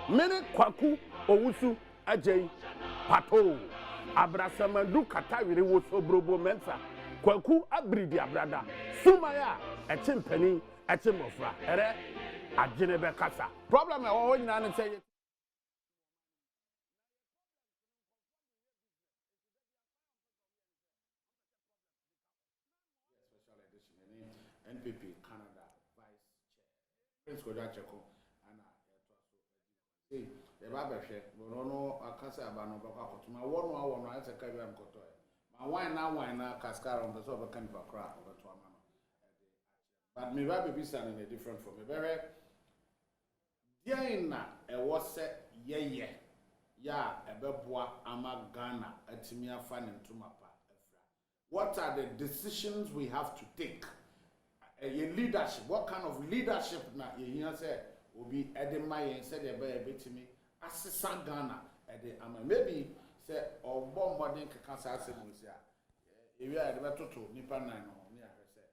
Mene kwaku owusu ajay pato abrasamadu katawire wo sobrobo mensa kwaku abridi abrada sumaya echimpani echimofra ere agene be kasa problem e wo nyina ne say special edition NPP Canada Vice Chair Prince Akyereko ana hey the baba hwe no akasa aba no bako akotuma wono awono ase ka bi amkoto ma wine na cascara on the so be kan pakra obeto ama no but me baba be stand in a different form me bere dia na e wo se yeye ya ebeboa ama Ghana atimi afa ne ntoma pa afra. What are the decisions we have to take? A leadership, what kind of leadership na ye hear say obi edema yen said e be betimi asesa Ghana ede ama maybe say ogbo modern keka sa asemu sia ewi a de betoto nipa nan no ne ahwe say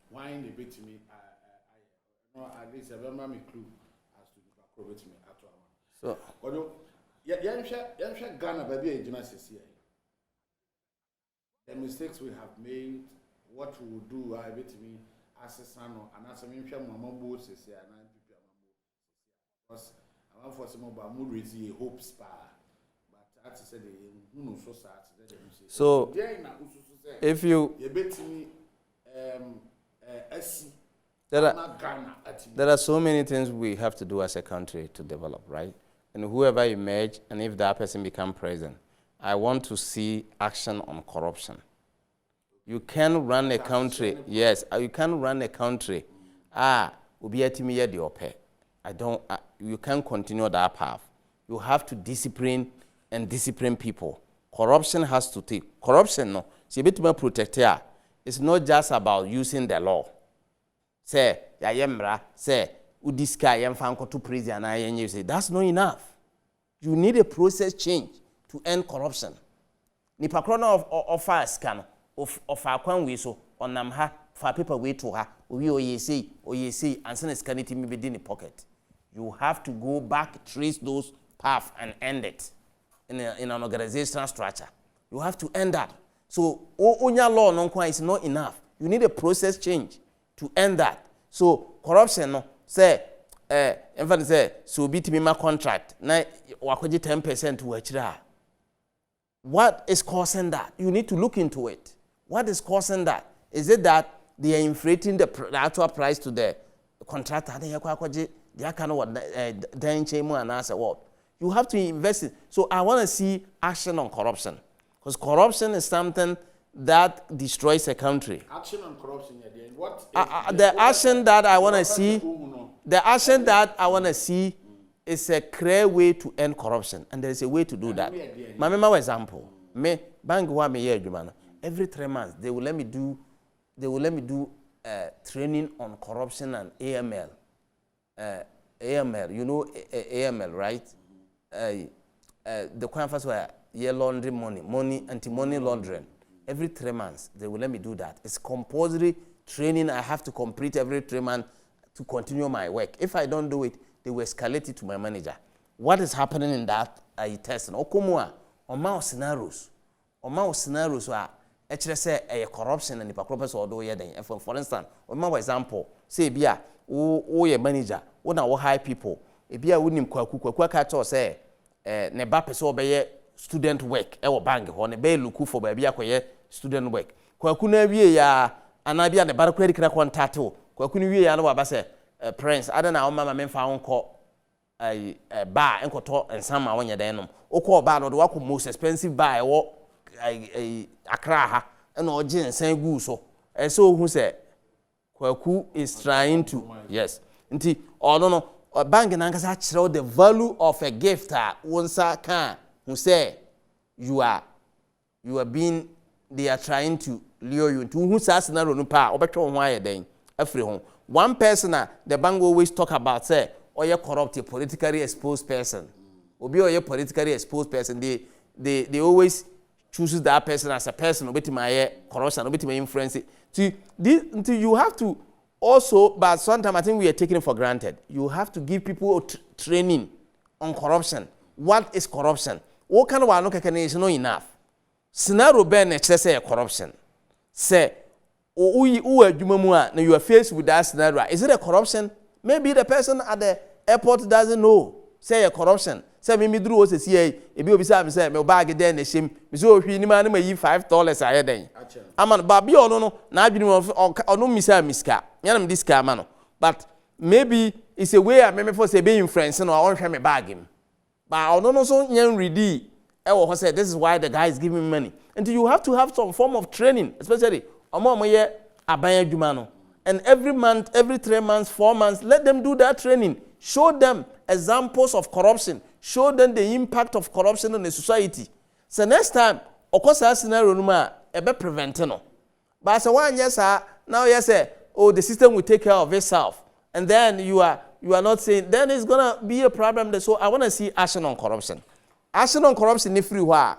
wine e betimi no at least e be ma me clue as to nipa ko betimi ato ama so odo yenhwe Ghana ba bia ejina sesi the mistakes we have made, what we will do I betimi asesa no anasa me hwe mama bo sesi na pipi amamo because I want for some about mood raise a hope spa but that is said who so sad so if you betimi there are so many things we have to do as a country to develop, right? And whoever emerge, and if that person become president, I want to see action on corruption. You can run a country, yes, you can run a country. You can't continue that path. You have to discipline people. Corruption has to take. Corruption, no. See, bit protect here. It's not just about using the law. Say, say, udiska yemfanko to prison and you say that's not enough. You need a process change to end corruption. Nipa krona of fire scan of akwan we so onam ha for paper way to her we say and send scan it me within the pocket. You have to go back, trace those paths and end it in an organizational structure. You have to end that. So onya law non is not enough. You need a process change to end that. So corruption no say in fact say so bit me my contract na wakoji 10% to achira. What is causing that? You need to look into it. What is causing that? Is it that they are inflating the actual price to the contractor? They kind of what and answer what? You have to invest in. So I want to see action on corruption, because corruption is something that destroys a country. Action on corruption, yeah. What? The action that I want to see, the action that I want to see is a clear way to end corruption, and there is a way to do that. My member example, me bank wa me year jumana. Every 3 months they will let me do training on corruption and AML. AML, you know AML, right? The conference where you laundry money, anti-money laundering. Every 3 months, they will let me do that. It's compulsory training. I have to complete every 3 months to continue my work. If I don't do it, they will escalate it to my manager. What is happening in that testing? Okomua, on scenarios are actually say a corruption and the purpose or do yet. For instance, on my example, say bia o manager, o na high people. Ebia wunim kwaku catch say ne ba person obeye student work e wo bank ho ne be look for ba bia koye student work. Kwaku na wie ya anabia ne bar credit contact o. Kwaku ni wie ya na ba say Prince ada na o mama me fa onko bar enkoto ensama wonye den no. Okọ bar no do wako most expensive bar e wo Accra ha and o jinsen gu so. E so hu say Kwaku is trying to yes. Nti no bank na nkasa kire the value of a gift wonsa kan who say you are being, they are trying to lure you into who says scenario no pa obetwe ho aye den afre ho. One person the bank always talk about say or corrupt politically exposed person. Obi or politically exposed person, they always choose that person as a person obeti my corruption obeti my influence. Until you have to also, but sometimes I think we are taking it for granted. You have to give people training on corruption. What is corruption? What kind of one is not enough. Scenario ben say corruption. Say who you are faced with that scenario. Is it a corruption? Maybe the person at the airport doesn't know. Say a corruption. Say me drew was a CA. If you say me bag then a shame. So if you man may $5 a day. I'm on Babi or no. Now you know or no miska. Yanam this car man. But maybe it's a way I remember for say being friends and I want me bag him. But I don't know so young ready. I said this is why the guy is giving me money. And you have to have some form of training, especially and every month, every 3 months, 4 months, let them do that training. Show them examples of corruption. Show them the impact of corruption on the society. So next time, of course, that scenario be preventing. But as one yes, now you say, oh, the system will take care of itself, and then you are not saying then it's gonna be a problem. So I want to see action on corruption. Action on corruption in free war.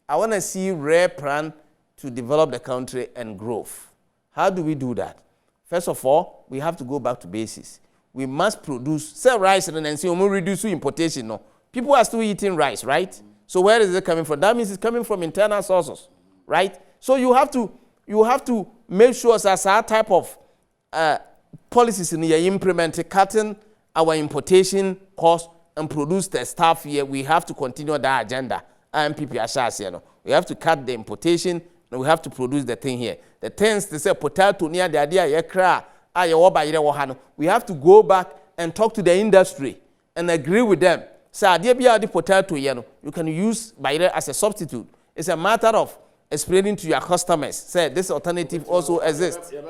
I want to see rare plan to develop the country and growth. How do we do that? First of all, we have to go back to basics. We must produce, sell rice and then say, we reduce importation. No, people are still eating rice, right? So where is it coming from? That means it's coming from internal sources, right? So you have to make sure that type of policies in here implemented, cutting our importation cost and produce the stuff here. We have to continue that agenda. We have to cut the importation and we have to produce the thing here. The things they say potato near the idea we have to go back and talk to the industry and agree with them. So idea be the potato you can use as a substitute. It's a matter of explaining to your customers. Say this alternative also exists. Back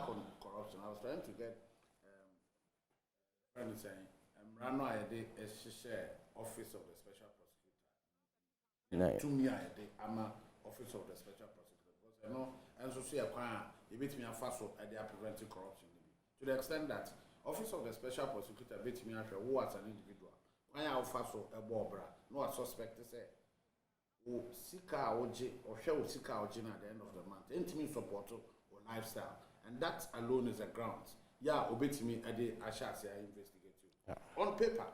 on corruption, I was trying to get Rano Ayede Office of the Special Prosecutor. To me, I'm Office of the Special Prosecutor because I know and so see a crime. You beat me a fast at they are preventing corruption. To the extent that Office of the Special Prosecutor beat me who as an individual. When I fast a bobra, no suspect say who sika oji or show sika oji at the end of the month. Intimate support or lifestyle, and that alone is a ground. Yeah, obey me at the Ashasi investigate you. Yeah. On paper,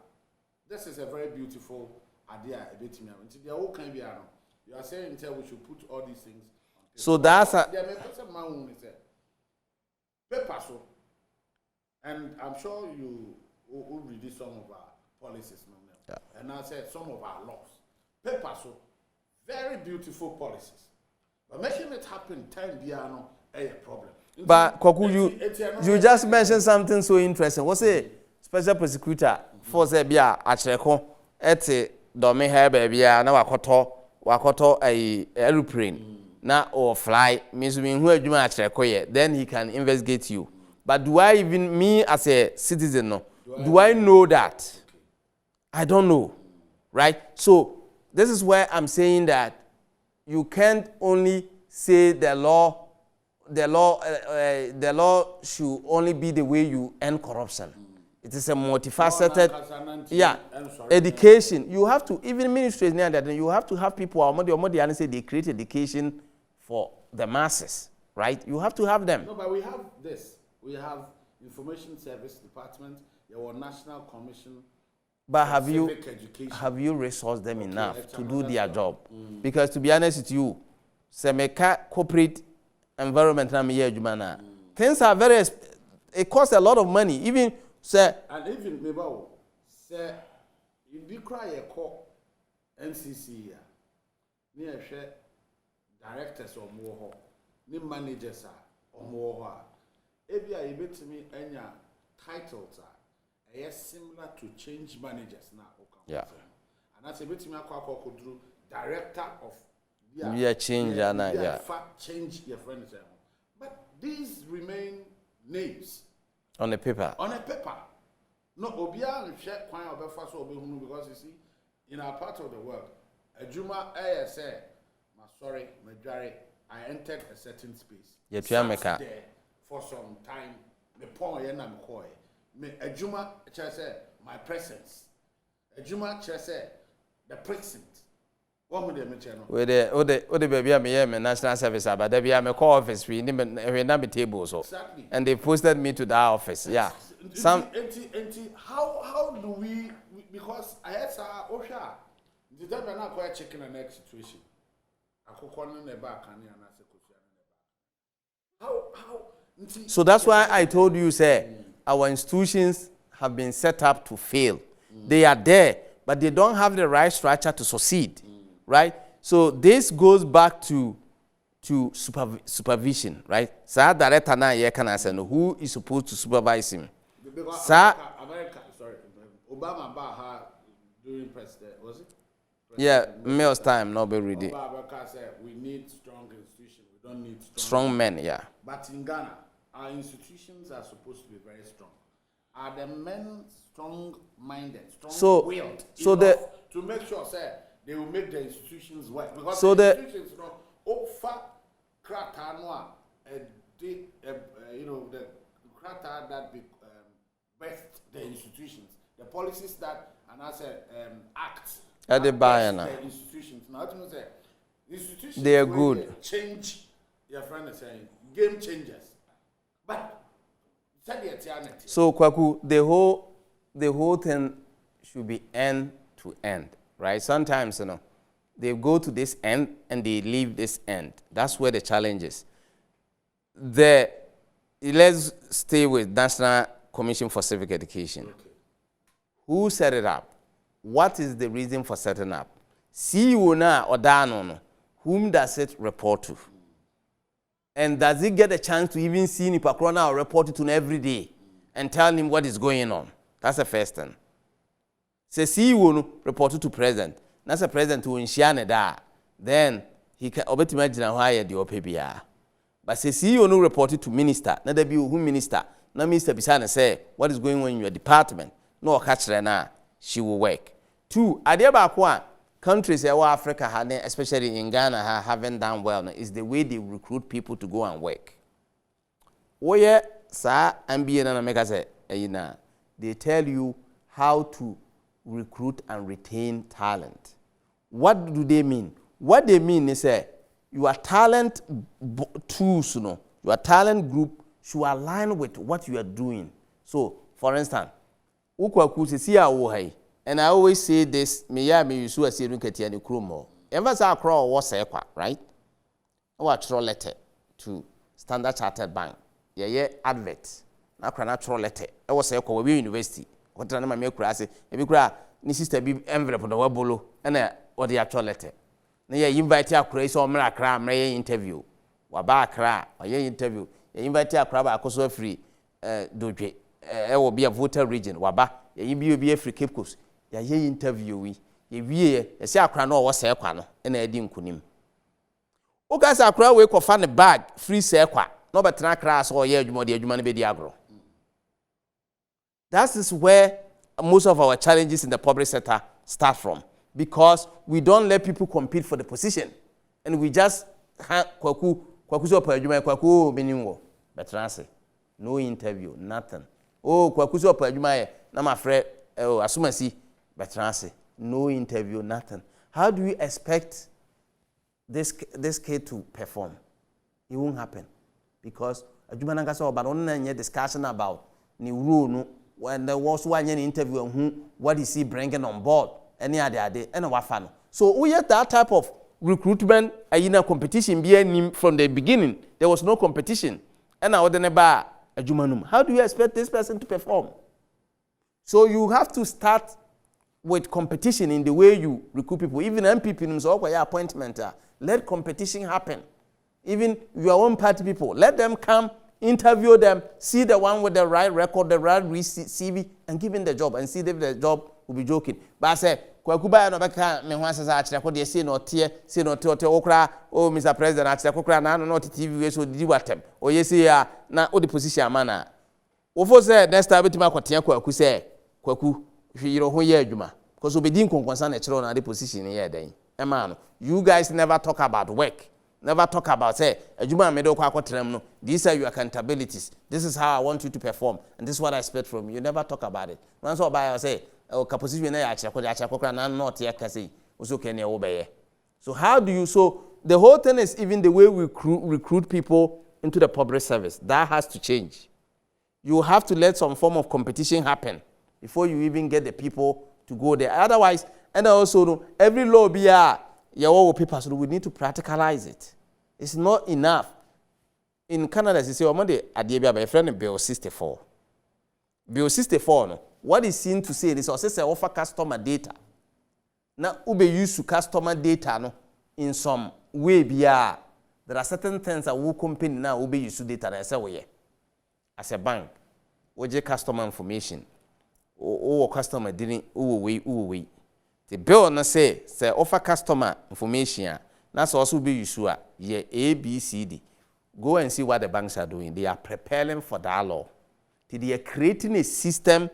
this is a very beautiful idea. A bit me. They all can be. You are saying until we should put all these things on paper. So that's a paper. So, and I'm sure you will read some of our policies, yeah. And I said some of our laws. Paper. So, very beautiful policies, but making it happen time piano a problem. But Koku, you just mentioned something so interesting. What's a special prosecutor for Zebia Akyereko ete domi hair baby na wakoto a aeroplane na or fly means me who adwuma Akyereko ye, then he can investigate you. But do I even me as a citizen no? Do I know that? I don't know. Right? So this is where I'm saying that you can't only say the law should only be the way you end corruption. It is a multifaceted, education. You have to, even ministries near that, you have to have people, and say they create education for the masses, right? You have to have them. No, but we have this. We have Information Service Department, your National Commission. But have you resourced them enough to do their job? Because to be honest with you, Semeka corporate environment things are very, it costs a lot of money. Even say and even maybe say you be cry a call NCC near share directors or more ni managers or more if you are able to me any titles are similar to change managers now. Yeah. And that's a bit me could do director of change and change your friends. But these remain names on a paper. On a paper. No, Obia share quite of because you see, in our part of the world, a Juma say, sorry, Majari, I entered a certain space. Sat there for some time. Me pon yenam koi. Me a Juma say my presence. A Juma say the precinct. What would they channel? With the baby, I'm here, national service, but there be a call office, we never table so. Exactly. And they posted me to that office, yeah. How do we, because I had Osha, the time I'm not quite checking the next situation. So that's why I told you, say, our institutions have been set up to fail. They are there, but they don't have the right structure to succeed, right? So this goes back to supervision, right? Sir, director now here can answer who is supposed to supervise him. Sir, America, sorry, Obama Baha during president, was it? Yeah, Mail's time, not be ready. Obama said we need strong institutions. We don't need strong men, yeah. But in Ghana, our institutions are supposed to be very strong. Are the men strong-minded, strong-willed to make sure, say, they will make the institutions work? Because the institutions, offer kratanwa, the krata that best the institutions, the policies that and I said acts. At the the institutions. Now, to say institutions they are good. Change. Your friend is saying game changers, but so Kwaku, the whole thing should be end to end, right? Sometimes they go to this end and they leave this end. That's where the challenge is. Let's stay with National Commission for Civic Education. Okay. Who set it up? What is the reason for setting up? CEO na or Dano, whom does it report to? And does he get a chance to even see Nipakrona or report it to him every day and tell him what is going on? That's the first thing. Say CEO report to president. That's a president who initiate that. Then he can imagine how the OPBA. But say CEO no report to minister. Not there be who minister. No minister beside say what is going on in your department. No catch her now. She will work. 2, Adiabakwa countries in Africa, especially in Ghana, haven't done well. Is the way they recruit people to go and work. Oye, sir, MBA and America say, they tell you how to recruit and retain talent. What do they mean? What they mean is your talent tools, your talent group should align with what you are doing. So, for instance, and I always say this, me use a serum ketiani krumo. Ever say across was right? Or a letter to Standard Chartered Bank. Yeah, advert. Na natural letter. I was a university. What time I make crazy? If you cry, this sister be envelope on the webolo and or the actual letter. Now you invite your crazy or mera may interview. Waba cry or your interview. You invite your crab a free doje. It will be a voter region. Waba, you be a free Cape Coast. Ye interview ye say akra no was say kwa no na edi nkunim o ga say akra we ko fa ne bag free say kwa no betra kra so ye adwuma de adwuma ne be di agro. That is where most of our challenges in the public sector start from, because we don't let people compete for the position and we just kwaku so pa adwuma kwaku beninwo betra say no interview, nothing. Oh kwaku so pa adwuma na ma frɛ asumasi betra, no interview, nothing. How do you expect this kid to perform? It won't happen, because adwuma nanga so ba no na discussion about ni rule no when there was one interview on who what is he bringing on board any other and what fan. So we had that type of recruitment in a competition from the beginning. There was no competition. And now the neba adwuma. How do you expect this person to perform? So you have to start with competition in the way you recruit people. Even MPP so appointment. Let competition happen. Even your own party people, let them come, interview them, see the one with the right record, the right CV, and give him the job and see if the job will be joking. But I say, Kwakuba no beka me hwan sasa akire ko de say no tie okra o Mr President akire kokra na no TV we so didi watem. O yesi ya na o the position amana. Ofo say next time betima kwatia kwaku say kwaku hwiro ho ye adwuma, because obedi nkonkonsa na kire na the position here den. Emma, you guys never talk about work. Never talk about say adwuma me do kwa akotrem no. These are your accountabilities. This is how I want you to perform, and this is what I expect from you. You never talk about it. Once or by say o position na ya akire kokra na not here ka say oso ke ne wo be ye. So how do you, so the whole thing is even the way we recruit people into the public service. That has to change. You have to let some form of competition happen before you even get the people to go there. Otherwise, and also every law be your people, so we need to practicalize it. It's not enough. In Canada, they say, my friend Bill 64. Bill 64, no, what is seen to say is also offer customer data. Now, ube use customer data no, in some way. There are certain things that we company now ube use data. And I say, yeah, as a bank, we get customer information. Or customer didn't wait. The bill na say offer customer information. That's also be used yeah, A, B, C, D. Go and see what the banks are doing. They are preparing for that law. They are creating a system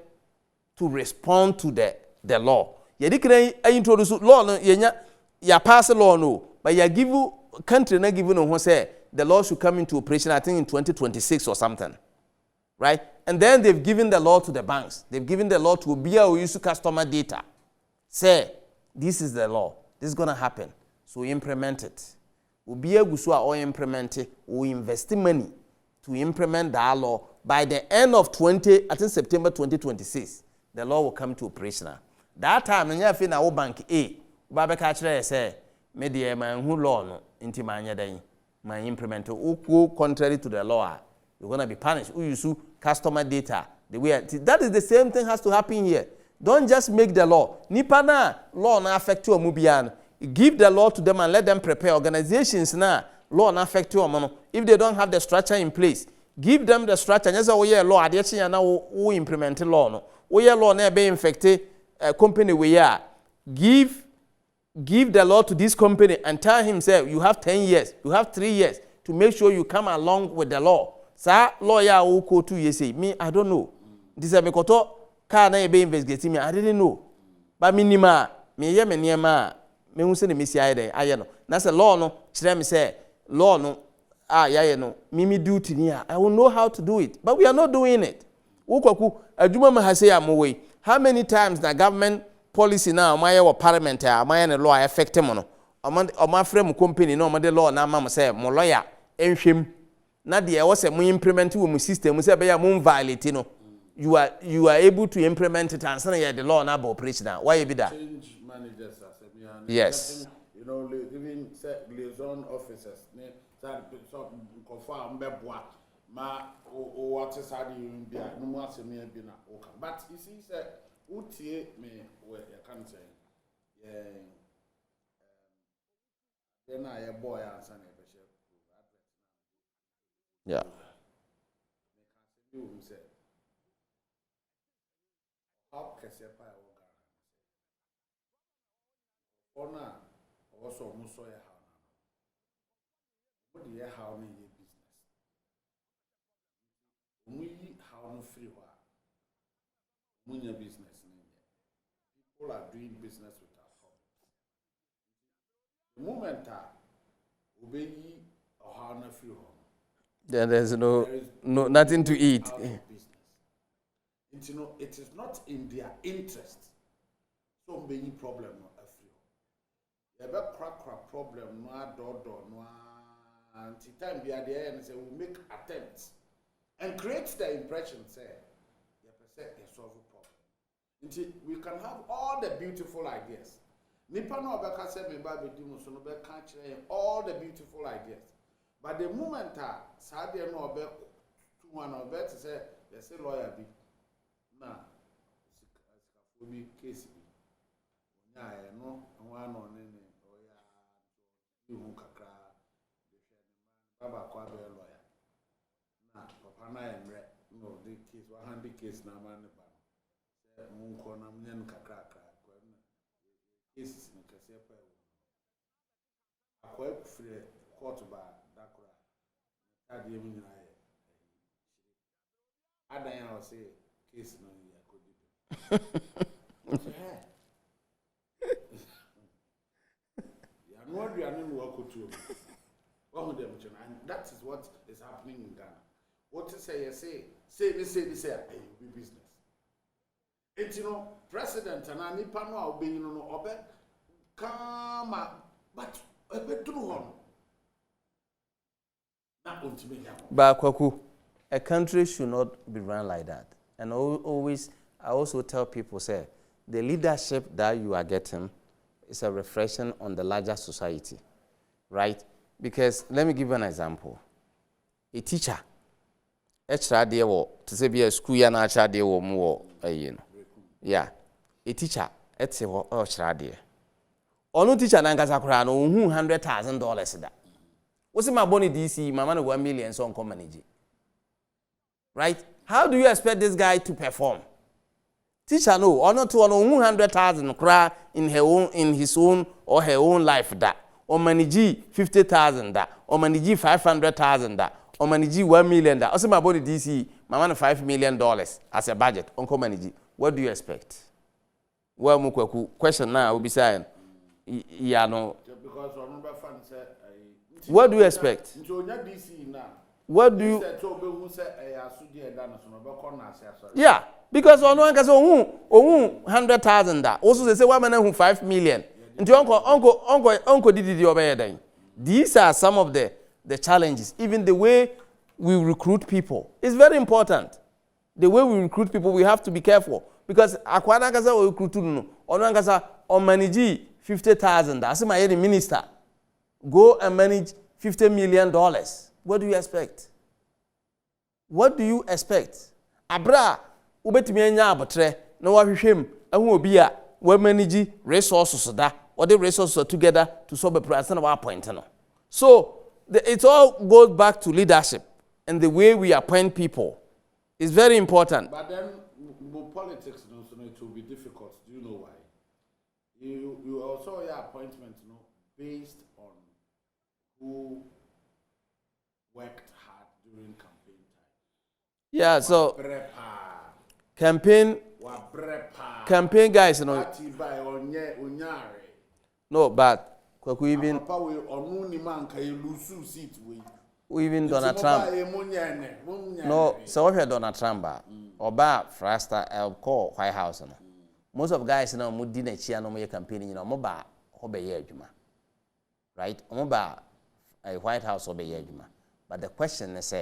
to respond to the law. You can introduce law, you pass a law, no, but you give country not given who say the law should come into operation, I think in 2026 or something. Right? And then they've given the law to the banks. They've given the law to be able to use customer data. Say, this is the law. This is going to happen. So implement it. We'll be able to implement it. We'll invest money to implement that law. By the end of September 2026, the law will come to operational. That time, when you feel our bank A, Baba Catcher say, media man who law no, into my day, my implement contrary to the law. You're going to be punished. Who use customer data. The way that is the same thing has to happen here. Don't just make the law. Nipa na law na affect you mubian. Give the law to them and let them prepare. Organizations na law na affect you. If they don't have the structure in place, give them the structure. Yes, we are law. Adiachi na we implement law no. We are law na be infected company we are. Give the law to this company and tell him say you have 10 years, you have 3 years to make sure you come along with the law. Sa lawyer who go 2 years say me I don't know. This is me koto car na be investigating me I didn't know. But minima me ye me niema me hu say me si aye no. Na say law no kire me say law no ya no me duty ni I will know how to do it. But we are not doing it. Wo kwaku adwuma ma ha say am we. How many times the government policy now my parliament my law affect them no. Oman frame company no the law na ma say mo lawyer enhwem. Na there was a implement wo system we say be ya mo violate no you are able to implement it and say the law na be operational why be that change managers as yes you know even liaison officers ne so confirm mbeboa ma o what is how you be no mo asemi bi na o kan but you see say utie me we can say then I boy answer na yeah. You say, how can you buy a Ona also Musoya how what do you how in your business? We how no free one your business. People are doing business without problems. The moment obey or how no free home. Then there's nothing to eat. You know, it is not in their interest. So many problem no afri. You have a crack problem no no until time be at the end and say we make attempts and create the impression say you percent a solve problem. Until we can have all the beautiful ideas. Nipa no obeka say me ba be di mo so no be can all the beautiful ideas. But the moment Sadia no be 2-1 or better say they say lawyer be na be case be nya no one on any lawyer you kakra the baba kwa be lawyer na papa na emre no the case 100 case na man ba say mun ko na mnyan kakra kwa na case ni kase pa akwa free court ba adi emu nyina ye adan ya say case no ya ko di ya no aduane no wakotu o dem chena and that is what is happening in Ghana. What is say business it you know president and nipa no a obey no obe kama But a bit too long. Not going to be now. But Kwaku, a country should not be run like that. And I also tell people, say, the leadership that you are getting is a reflection on the larger society, right? Because let me give you an example. A teacher, to say be a school ya na chade wo mu yeah, a teacher etse wo chade. Onu teacher na nkasa kura no $100,000 da. Wo se ma boni DC mama no 1 million so on manage. Right? How do you expect this guy to perform? Teacher no, or not to 100,000 kura in his own or her own life da. Or manage 50,000 da. Or manage 500,000 da. Or manage 1 million da. Also my body DC, mama $5 million as a budget. Uncle manage. What do you expect? Well, Mukweku, question now will be saying, yeah, no. Because what do you expect? What do you? Yeah, because on one case, 100,000 da. Also, they say 1 million 5 million. Into uncle did it over there. These are some of the challenges. Even the way we recruit people is very important. The way we recruit people, we have to be careful. Because akwana kasa o recruit no, ono kasa on manage 50,000. As my minister, go and manage $50 million. What do you expect? What do you expect? Abra, ubetimi enya abotre na wa hwehwem ahu obi a we manage resources da, or the resources together to solve a problem na wa appoint no. So it all goes back to leadership and the way we appoint people. It's very important. But then politics, so it will be difficult. Do you know why? You also your appointment, based on who worked hard during campaign time. Yeah, so campaign guys, no, but even Donald Trump. No, so what Donald Trump Oba Frasta El call White House. Most of guys now mudi na chia no campaign moba obeye adwuma. Right? Moba a White House obeye adwuma. But the question is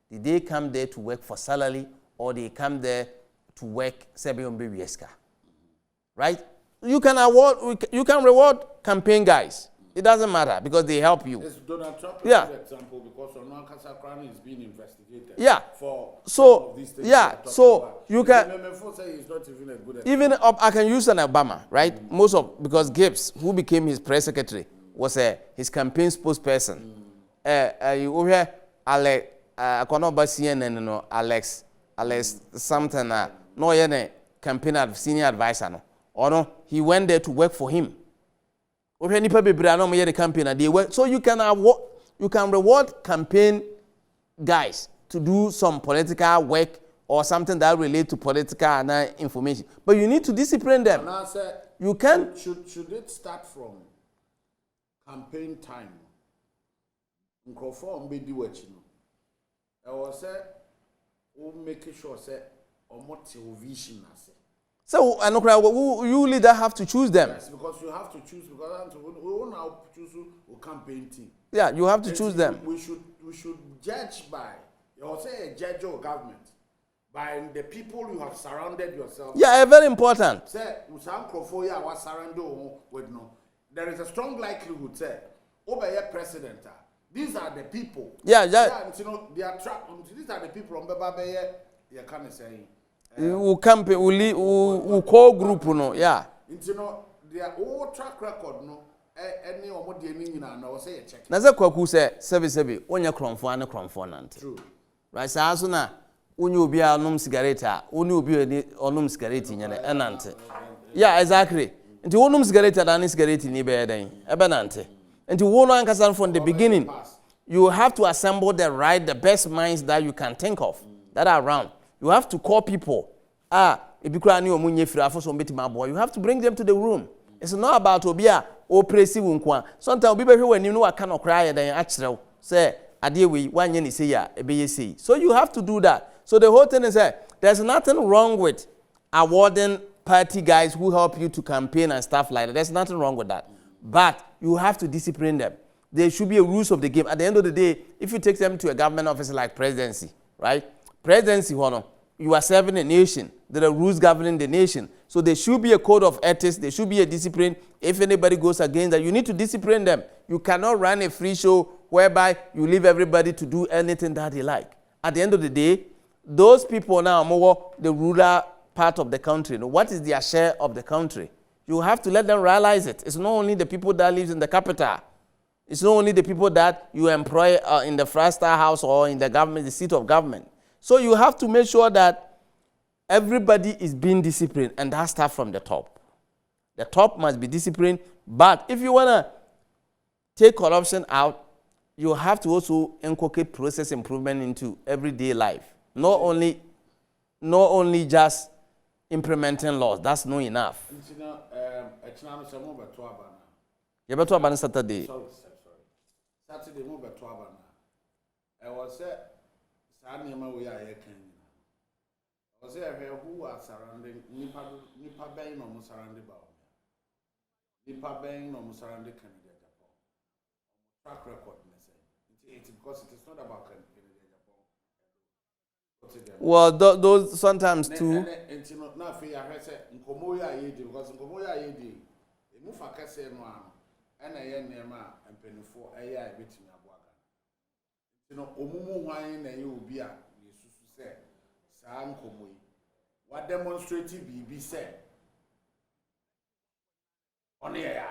did they come there to work for salary or they come there to work $7 right? You can reward campaign guys. It doesn't matter because they help you. It's Donald Trump is an example because Onankasa Crown is being investigated. Yeah. For so these things so you can even I can use an Obama, right? Because Gibbs, who became his press secretary, was his campaign spokesperson. You hear Alex CNN Alex something no campaign senior advisor no. Or no, he went there to work for him. So you can reward campaign guys to do some political work or something that relate to political information. But you need to discipline them. You can. Should it start from campaign time? I was making sure vision. So, you leader have to choose them. Yes, because you have to choose, because we will now choose a campaign team. Yeah, you have to choose them. We should judge by, or say a judge or government, by the people you have surrounded yourself. Yeah, very important. Say, was surrounded with no. There is a strong likelihood, say, over your president. These are the people. Yeah. They are these are the people on Baba. You can't say. Who campaign, who call group, yeah. Their whole track record, any or what you know, say a check. Naza Kwaku say, Sebi, on your cromphonant. True. Right, so as soon as you be a num cigarette, you be a num cigarette in your enante. Yeah, exactly. And to one cigarette and cigarette in Ibe, Ebenante. And to one anchor from the beginning, you have to assemble the best minds that you can think of that are around. You have to call people. You have to bring them to the room. It's not about Obia or Presi Wunkwa. Sometimes people when you know I cannot cry then actually say Adiwi, 1 year say ya, a so you have to do that. So the whole thing is there's nothing wrong with awarding party guys who help you to campaign and stuff like that. There's nothing wrong with that. but you have to discipline them. There should be a rules of the game. At the end of the day, if you take them to a government office like presidency, right? Presidency, you are serving a nation. There are rules governing the nation. So there should be a code of ethics. There should be a discipline. If anybody goes against that, you need to discipline them. You cannot run a free show whereby you leave everybody to do anything that they like. At the end of the day, those people now are the rural part of the country. What is their share of the country? You have to let them realize it. It's not only the people that live in the capital. It's not only the people that you employ in the Frasta house or in the government, the seat of government. So you have to make sure that everybody is being disciplined, and that starts from the top. The top must be disciplined, but if you want to take corruption out, you have to also inculcate process improvement into everyday life. Not only just implementing laws. That's not enough. You better have Saturday. Saturday, move at 12. I was at Sanima, we are here. I was there who are surrounding Nipa Bang or Musarandi Bow. Nipa Bang or Musarandi Canada Japan. Track record, it's because it is not about Canada Japan. Well, those sometimes too. And you know, not for your head, Nkomoya Yedi, because Nkomoya Yedi, the Mufaka say no. And I am and penny for a year between a wagon. You know, Omumu wine and you will be a say, Sam Komui. What demonstrative be said on the air?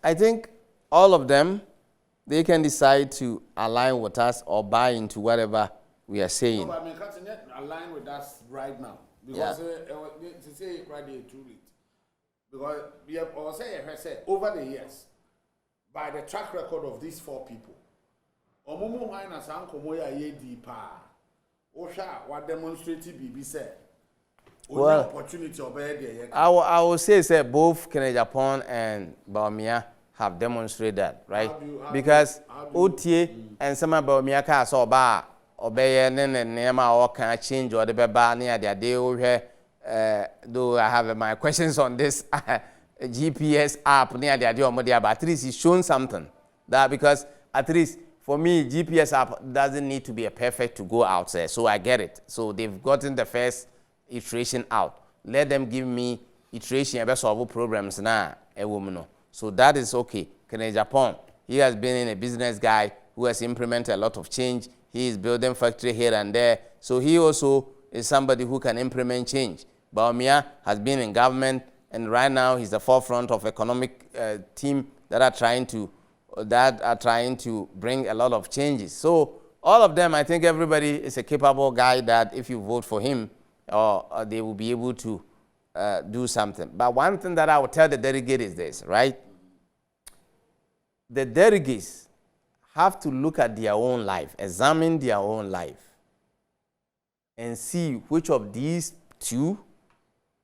I think all of them, they can decide to align with us or buy into whatever we are saying. No, I mean, cutting it align with us right now. Because to say it right here too late. Because we have also said over the years, by the track record of these four people, Omumu Haina Sankomoya Yedi Pa, Osha, what demonstrated BB said, well, opportunity of I will say both Canada Japan and Baumia have demonstrated that, right? Because OTA and some Baumia ka so ba obey and nema or can change or the beba near their day over. Though I have my questions on this GPS app near the idea of media, but at least it's shown something. That because at least for me, GPS app doesn't need to be a perfect to go out there. So I get it. So they've gotten the first iteration out. Let them give me iteration about solve programs now. So that is okay. Canada Japan, he has been a business guy who has implemented a lot of change. He is building factory here and there. So he also is somebody who can implement change. Baumia has been in government, and right now he's the forefront of economic team that are trying to bring a lot of changes. So all of them, I think everybody is a capable guy that if you vote for him, they will be able to do something. But one thing that I will tell the delegate is this, right? The delegates have to look at their own life, examine their own life, and see which of these two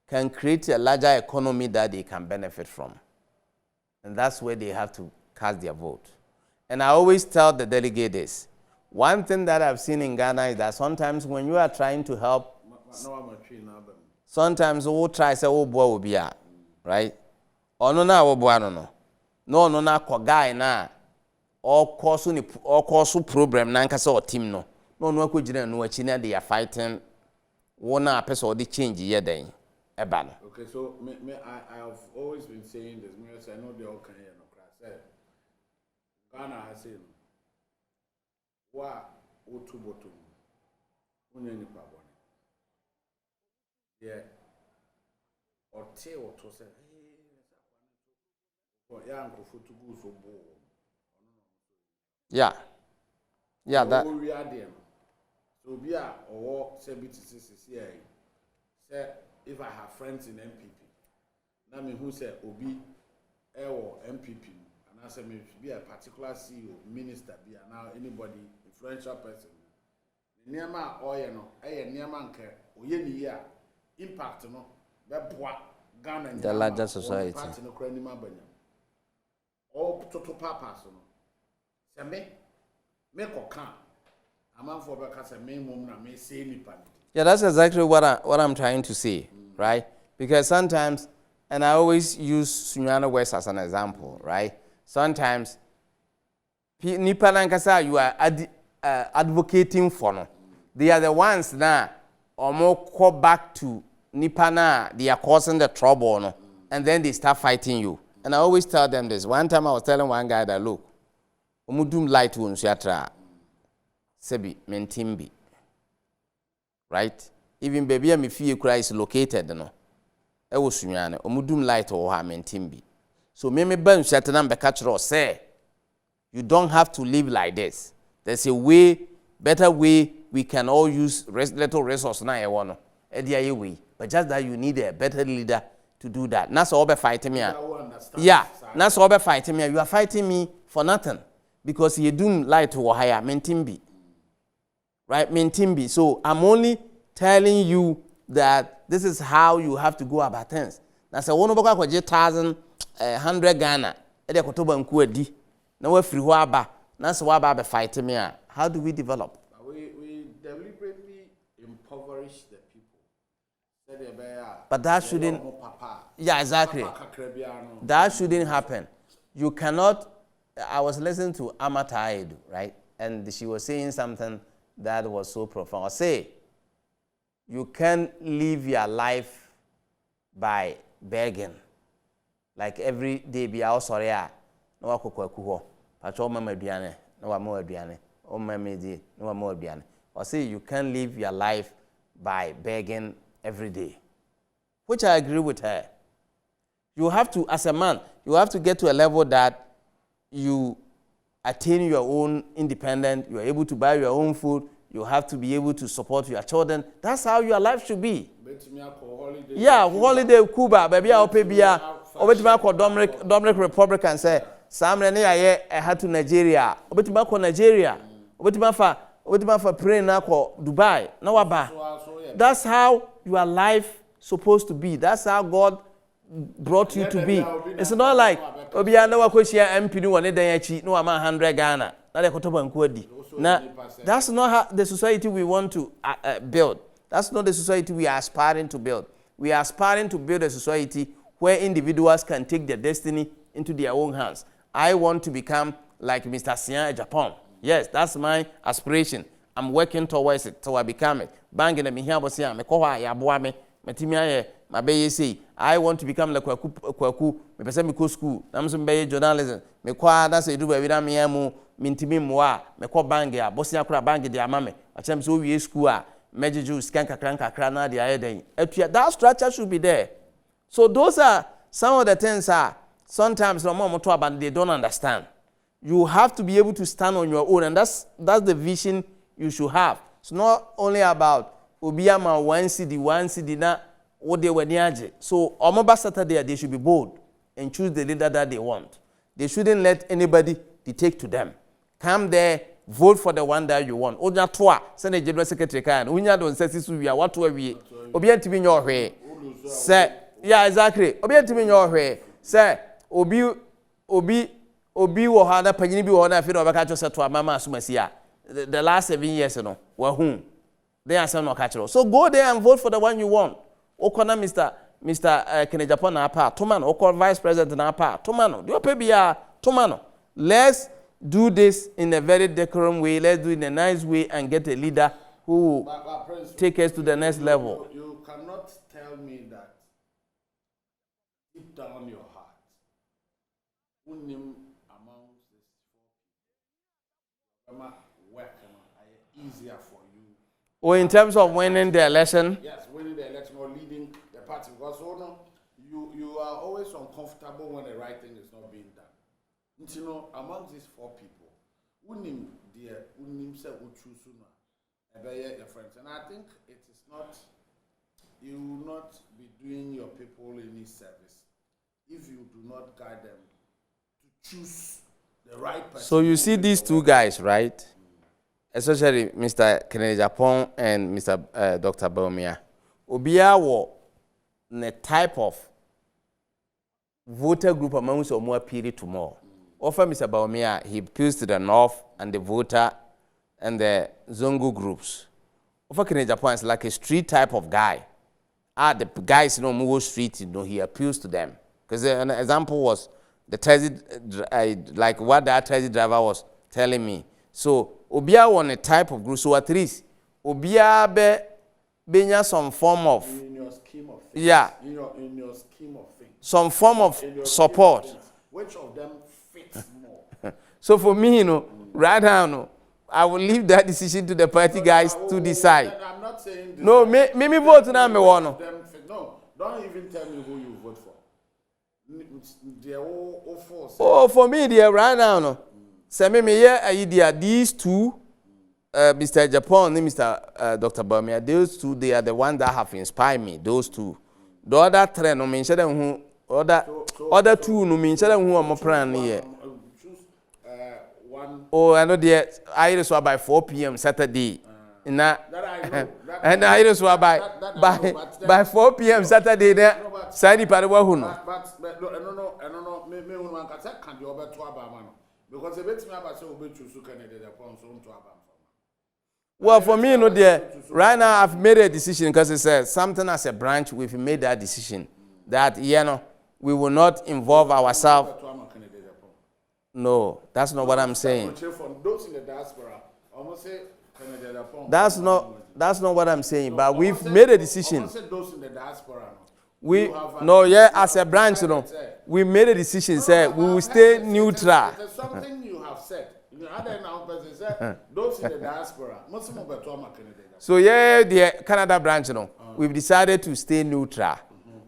can create a larger economy that they can benefit from. And that's where they have to cast their vote. And I always tell the delegate this. One thing that I've seen in Ghana is that sometimes when you are trying to help, sometimes we'll try to say, oh, boy, will be out, right? Or no, no, boy, no. No, na kwa guy na or course program na nkasa or team no. No, ko jina no achi na they are fighting. One person or the change here then. Okay, so I have always been saying this. I know they all can hear no class. Ghana has said, "Wa otu botum, unye pabone." Yeah, or te or to say, "Yeah, uncle for to go so bold." Yeah, that. So be a or say BTCCCA. Say if I have friends in MPP, now me who say Obi or MPP, and I say me be a particular CEO, minister, be now anybody influential person. Niama or no, niama nke oye ni ya impact no be boa Ghana the larger society. Party no kra ni mabanya. All total purpose no. Say me kokan. Yeah, that's exactly what I'm trying to say, right? Because sometimes and I always use Sunyana West as an example, right? Sometimes, nipa nankasa you are advocating for no. They are the ones now, almost call back to nipa na, they are causing the trouble, no? And then they start fighting you. And I always tell them this. One time I was telling one guy that, look, umudum light unsiatra sebi mentimbi. Right? Even baby me fie kura is located no. E wo sunyane umudum light o ha mentimbi. So me ban unsiatra na mbeka chiro say you don't have to live like this. There's a way, better way we can all use little resource na e wono. E dia ye way. But just that you need a better leader to do that. That's all be fighting me. Yeah, that's all be fighting me. You are fighting me for nothing because you don't lie to higher mentimbi. Right? Mentimbi. So I'm only telling you that this is how you have to go about things. That's a one of 1,100 Ghana. Ede kotoba nku adi. Na we free ho aba. That's why be fighting me. How do we develop? We deliberately impoverish the people. But that shouldn't. Yeah, exactly. That shouldn't happen. You cannot. I was listening to Amata Edu, right? And she was saying something that was so profound. I say, you can't live your life by begging. Like every day, be out sorry, no wa kokwa kuho. Pacho mama aduane, no wa mo aduane. O mama di, no wa mo aduane. I say you can't live your life by begging every day. Which I agree with her. You have to, as a man, you have to get to a level that you attain your own independence, you are able to buy your own food, you have to be able to support your children. That's how your life should be. Yeah, holiday Cuba, baby, I'll pay beer. Obetimako Dominic Republic and say, Samre I had to Nigeria. Obetimako Nigeria. Obetimako pray na ko Dubai. No waba. That's how your life supposed to be. That's how God brought you to be. It's not like Obia no wakoshia MP no one dan achi no ama 100 Ghana. Na de kotoba nkwadi. Now, that's not how the society we want to build. That's not the society we are aspiring to build. We are aspiring to build a society where individuals can take their destiny into their own hands. I want to become like Mr. Sian Japan. Yes, that's my aspiration. I'm working towards it, till I become it. Banging me here, but me koha ya boa me, metimia my baby say, I want to become like kwaku, me person me go school. I'm some baby journalism. Me kwa that's a do by without me amu, mintimi moa, me ko bangi ya, bosia kura bangi dia mame. Achem so we school a, mejeju skanka kranka krana dia eden. That structure should be there. So those are some of the things sometimes they don't understand. You have to be able to stand on your own, and that's the vision you should have. It's not only about Obiama one city na what they were near. So Omoba Saturday they should be bold and choose the leader that they want. They shouldn't let anybody dictate to them. Come there, vote for the one that you want. Oja toa, send a general secretary kan. Unya don say sisu we are what we. Obianti be your way. Say, yeah, exactly. Obianti be your way. Say, obi wo hana panyini bi wo na afi na obeka cho seto mama asumasia. The last 7 years no, wa hu. They are saying no catch. So go there and vote for the one you want. Okona Mr. Kene Japan na pa Tomano, Okona Vice President na pa Tomano. Do pay bia Tomano. Let's do this in a very decorum way. Let's do it in a nice way and get a leader who will take us to the next level. You cannot tell me that deep down your heart, unim amongst this work easier for you. Or in terms of winning the election? Yes, winning the election or leading the party. Because you are always uncomfortable when the right thing is not being done. You know, among these 4 people, unim say choose your friends. And I think it is not, you will not be doing your people any service if you do not guide them to choose the right person. So you see these 2 guys, right? Especially Mr. Kennedy Japan and Mr. Dr. Baumia. Obia wo the type of voter group amongst or more period to more. Offer Mr. Baumia, he appeals to the north and the voter and the Zongo groups. Offer Kennedy Japan is like a street type of guy. the guys, you know, Mugo Street, you know, he appeals to them. Because an example was the taxi, like what that taxi driver was telling me. So, Obia won a type of group, so at least Obia be some form of, in your scheme of things. Yeah, in your scheme of things, some form of support. Which of them fits more? So for me, you know, right now, no, I will leave that decision to the party guys to decide. I'm not saying decide. No, me vote now, me want. No, don't even tell me who you vote for. They're all force. Oh, for me, dear, right now, no. Say me here, idea. These two, Mr. Japan and Mr. Dr. Bamia, those two, they are the ones that have inspired me. Those two. The other three, no mean who other two, no mean who am plan here. Choose one. Oh, I know the I was by 4 p.m. Saturday. That I know. And I was by 4 p.m. Saturday. There, Sadi Padawa who know. But no. Me one can do over to Abama because the best me about say we choose Canada upon so to Abama. Well, for me, no, dear. Right now, I've made a decision because it says something as a branch. We've made that decision that we will not involve ourselves. No, that's not what I'm saying. Those in the diaspora, almost say Canada. That's not what I'm saying. But we've made a decision. Those in the diaspora. As a branch, you know, we made a decision. Say we will stay neutral. There's something you have said. Those in the diaspora, so the Canada branch, you know, we've decided to stay neutral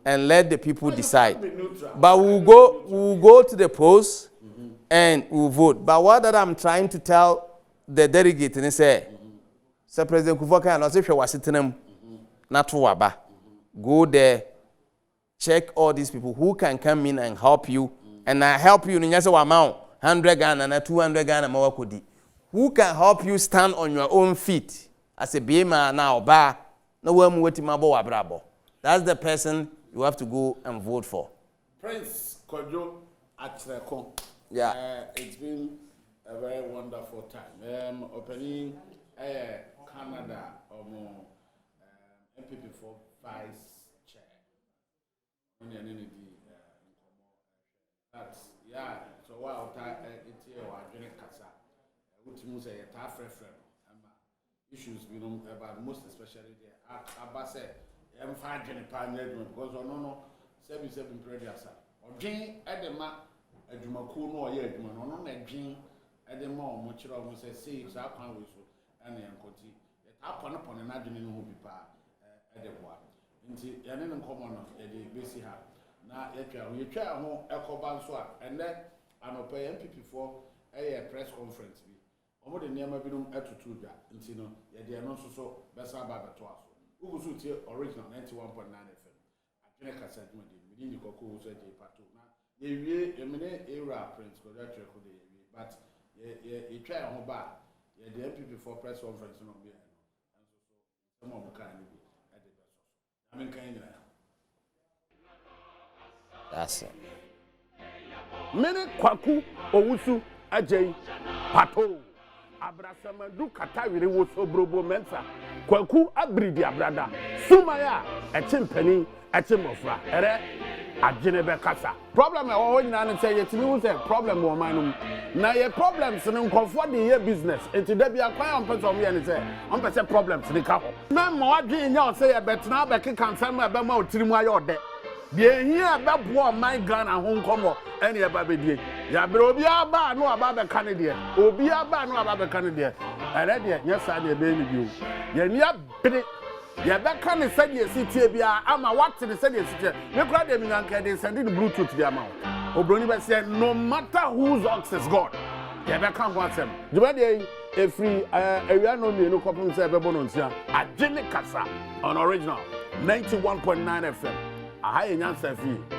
and let the people decide. But we'll go to the polls and we'll vote. But what that I'm trying to tell the delegate and say, Sir President Kufuor, not if you were sitting not to Waba, go there, check all these people who can come in and help you, and I help you in just amount. 100 Ghana and 200 Ghana more kodi. Who can help you stand on your own feet as a BMA now bar? No one waiting my brabo. That's the person you have to go and vote for. Prince Akyereko. Yeah. It's been a very wonderful time. Opening Canada MPP for vice chair. That's so wow, it's here or doing casa. Which means a tough reference. Issues we know about most especially the Abase M5 because no 77 previous. Or Jane Edema Edumaku no yet, no Jane Edema, much of us say, so I can't whistle and the Ankoti. Upon an adjoining who be pa Edema. Into an common at the basic. Now, you try a more echo banswa and then an open MPP for a press conference. Omo de niam abinum atutu da ntino ye de no so besa ba beto aso ugusu tie original 91.9 FM adwene kasa dwuma de mi ni kokko so je pato na ye wie emene era Prince Akyereko de ye wie but ye twa ho ba ye de MPP for press conference no be no so mo kan ni bi e de beso amen kan ni na that's it. Mene kwaku owusu ajei pato abrasamadu katawire wo so brobo mensa kwaku abridi abrada sumaya echimpani echimofra ere agene be kasa problem e wo nyina ne say yetimi wo say problem wo manum na ye problems ne nkofo de ye business enti da bia kwan on person ye ne say on person problems ne ka ho na mo adwe nya o say ye betena be kekansam e be ma otirimu aye ode de hia be bo my Ghana ho nkomo ene e ba bedie ya bre obi aba no aba be kan de obi aba no aba be kan de ere de nya sa de be ni bio ye ni abre ye be kan se de sitie bia ama what de se de sitie me kura de mi nanka de send the bluetooth bia ma obroni be say no matter whose ox is god ye be kan go asem de be de every area no me no kopum se be bono ntia agene kasa on original 91.9 FM. I nyansa fi